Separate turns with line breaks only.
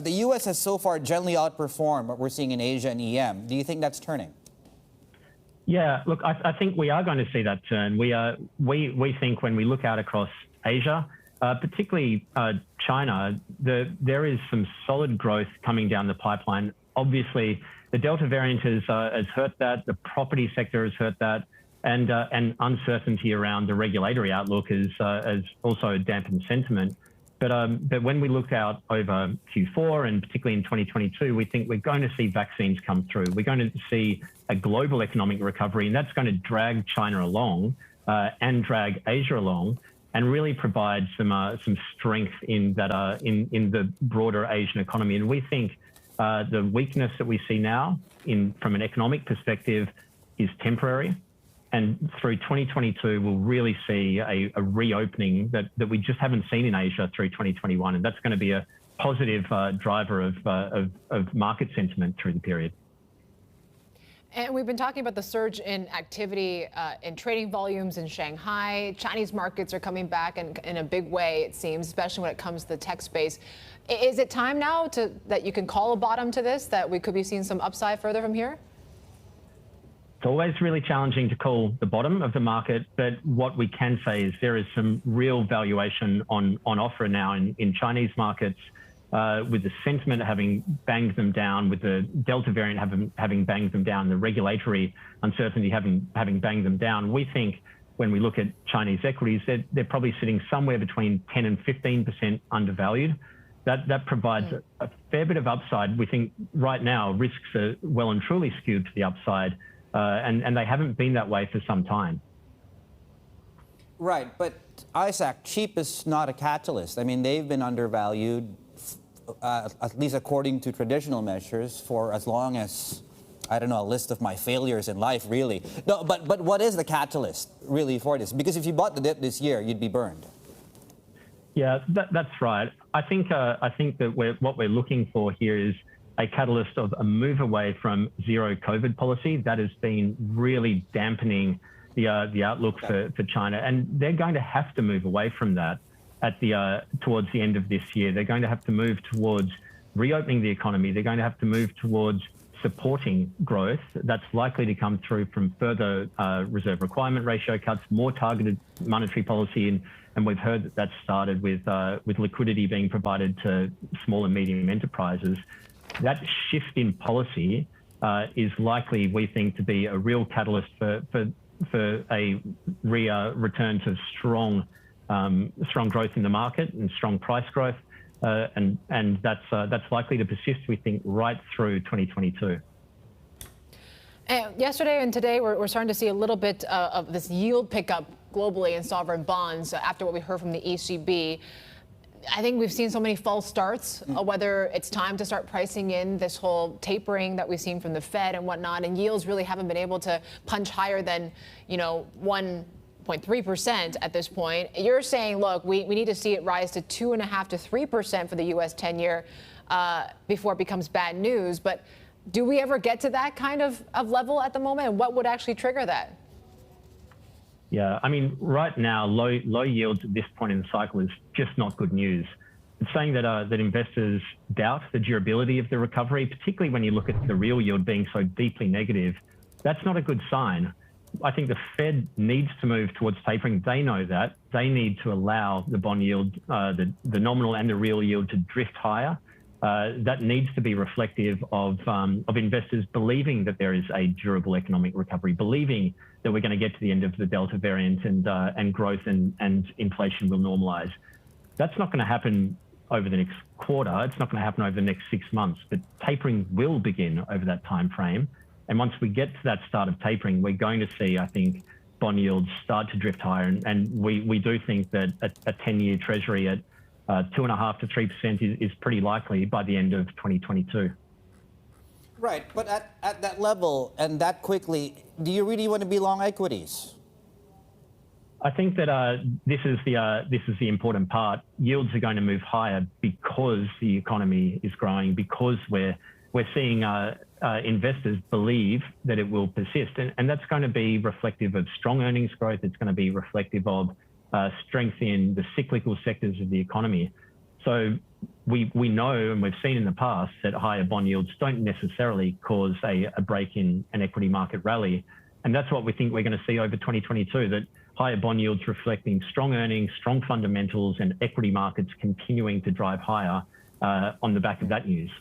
The U.S. has so far generally outperformed what we're seeing in Asia and EM. Do you think that's turning?
Yeah, look, I think we are going to see that turn. We think when we look out across Asia, particularly China, there is some solid growth coming down the pipeline. Obviously, the Delta variant has hurt that. The property sector has hurt that. And uncertainty around the regulatory outlook has also dampened sentiment. But when we look out over Q4 and particularly in 2022, we think we're going to see vaccines come through. We're going to see a global economic recovery, and that's going to drag China along and drag Asia along, and really provide some strength in that in the broader Asian economy. And we think the weakness that we see now from an economic perspective is temporary. And through 2022, we'll really see a reopening that we just haven't seen in Asia through 2021. And that's going to be a positive driver of market sentiment through the period.
And we've been talking about the surge in activity in trading volumes in Shanghai. Chinese markets are coming back in a big way, it seems, especially when it comes to the tech space. Is it time now that you can call a bottom to this, that we could be seeing some upside further from here?
It's always really challenging to call the bottom of the market, but what we can say is there is some real valuation on offer now in Chinese markets, with the sentiment having banged them down, with the Delta variant having banged them down, the regulatory uncertainty having banged them down. We think when we look at Chinese equities, they're probably sitting somewhere between 10 and 15% undervalued. That provides a fair bit of upside. We think right now risks are well and truly skewed to the upside. And they haven't been that way for some time.
Right, but Isaac, cheap is not a catalyst. I mean, they've been undervalued, at least according to traditional measures, for as long as, I don't know, a list of my failures in life, really. No, but what is the catalyst, really, for this? Because if you bought the dip this year, you'd be burned.
Yeah, that's right. I think that what we're looking for here is a catalyst of a move away from zero COVID policy that has been really dampening the outlook for China, and they're going to have to move away from that towards the end of this year. They're going to have to move towards reopening the economy. They're going to have to move towards supporting growth. That's likely to come through from further reserve requirement ratio cuts, more targeted monetary policy, and we've heard that that's started with liquidity being provided to small and medium enterprises. That shift in policy is likely, we think, to be a real catalyst for a return to strong growth in the market and strong price growth, and that's likely to persist, we think, right through 2022.
And yesterday and today, we're starting to see a little bit of this yield pickup globally in sovereign bonds after what we heard from the ECB. I think we've seen so many false starts, whether it's time to start pricing in this whole tapering that we've seen from the Fed and whatnot, and yields really haven't been able to punch higher than, 1.3% at this point. You're saying, look, we need to see it rise to 2.5% to 3% for the U.S. 10-year before it becomes bad news. But do we ever get to that kind of level at the moment? And what would actually trigger that?
Yeah, I mean, right now, low yields at this point in the cycle is just not good news. It's saying that investors doubt the durability of the recovery, particularly when you look at the real yield being so deeply negative. That's not a good sign. I think the Fed needs to move towards tapering. They know that. They need to allow the bond yield, the nominal and the real yield, to drift higher. That needs to be reflective of investors believing that there is a durable economic recovery, believing that we're going to get to the end of the Delta variant and growth and inflation will normalize. That's not going to happen over the next quarter. It's not going to happen over the next 6 months, but tapering will begin over that time frame. And once we get to that start of tapering, we're going to see, I think, bond yields start to drift higher. And we do think that a 10-year Treasury at 2.5% to 3% is pretty likely by the end of 2022.
Right, but at that level and that quickly, do you really want to be long equities?
I think that this is the important part. Yields are going to move higher because the economy is growing, because we're seeing investors believe that it will persist, and that's going to be reflective of strong earnings growth. It's going to be reflective of strength in the cyclical sectors of the economy. So we know and we've seen in the past that higher bond yields don't necessarily cause a break in an equity market rally. And that's what we think we're going to see over 2022, that higher bond yields reflecting strong earnings, strong fundamentals, and equity markets continuing to drive higher on the back of that news.